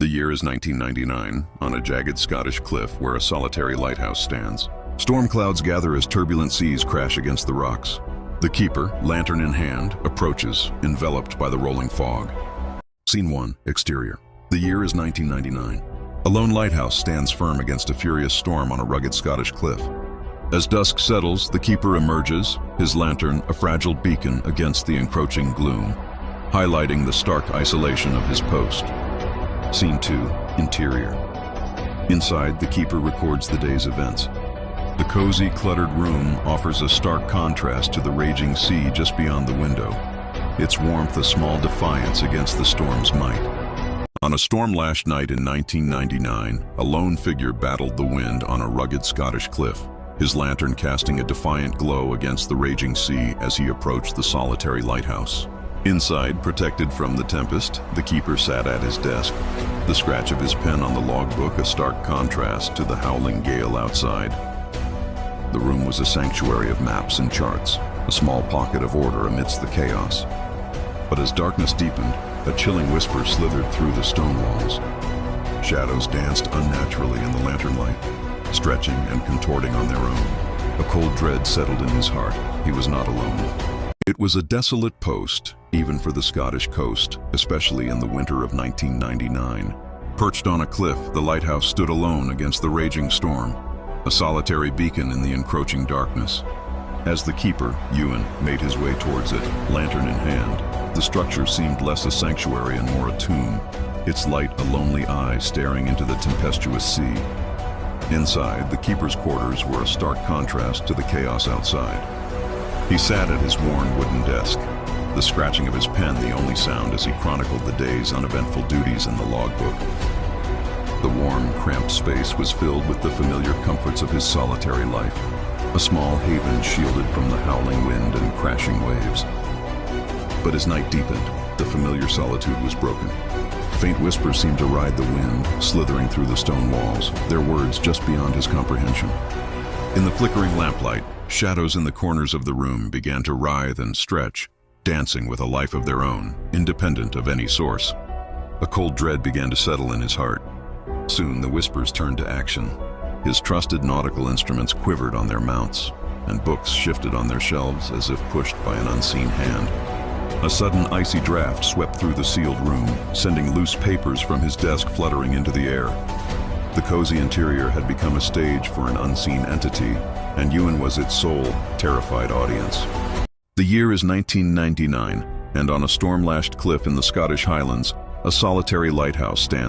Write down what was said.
year is 1999, on a jagged Scottish cliff where a solitary lighthouse stands. Storm clouds gather as turbulent seas crash against the rocks. The keeper, lantern in hand, approaches, enveloped by the rolling fog. Scene 1, exterior. The year is 1999. A lone lighthouse stands firm against a furious storm on a rugged Scottish cliff. As dusk settles, the keeper emerges, his lantern a fragile beacon against the encroaching gloom, highlighting the stark isolation of his post. Scene 2, interior. Inside, the keeper records the day's events. The cozy, cluttered room offers a stark contrast to the raging sea just beyond the window, its warmth a small defiance against the storm's might. On a storm-lashed night in 1999, a lone figure battled the wind on a rugged Scottish cliff, his lantern casting a defiant glow against the raging sea as he approached the solitary lighthouse. Inside, protected from the tempest, the keeper sat at his desk, the scratch of his pen on the logbook a stark contrast to the howling gale outside. The room was a sanctuary of maps and charts, a small pocket of order amidst the chaos. But as darkness deepened, a chilling whisper slithered through the stone walls. Shadows danced unnaturally in the lantern light, stretching and contorting on their own. A cold dread settled in his heart. He was not alone. It was a desolate post, even for the Scottish coast, especially in the winter of 1999. Perched on a cliff, the lighthouse stood alone against the raging storm, a solitary beacon in the encroaching darkness. As the keeper, Ewan, made his way towards it, lantern in hand, the structure seemed less a sanctuary and more a tomb, its light a lonely eye staring into the tempestuous sea. Inside, the keeper's quarters were a stark contrast to the chaos outside. He sat at his worn wooden desk, the scratching of his pen the only sound as he chronicled the day's uneventful duties in the logbook. The warm, cramped space was filled with the familiar comforts of his solitary life, a small haven shielded from the howling wind and crashing waves. But as night deepened, the familiar solitude was broken. Faint whispers seemed to ride the wind, slithering through the stone walls, their words just beyond his comprehension. In the flickering lamplight, shadows in the corners of the room began to writhe and stretch, dancing with a life of their own, independent of any source. A cold dread began to settle in his heart. Soon the whispers turned to action. His trusted nautical instruments quivered on their mounts, and books shifted on their shelves as if pushed by an unseen hand. A sudden icy draft swept through the sealed room, sending loose papers from his desk fluttering into the air. The cozy interior had become a stage for an unseen entity, and Ewan was its sole, terrified audience. The year is 1999, and on a storm-lashed cliff in the Scottish Highlands, a solitary lighthouse stands.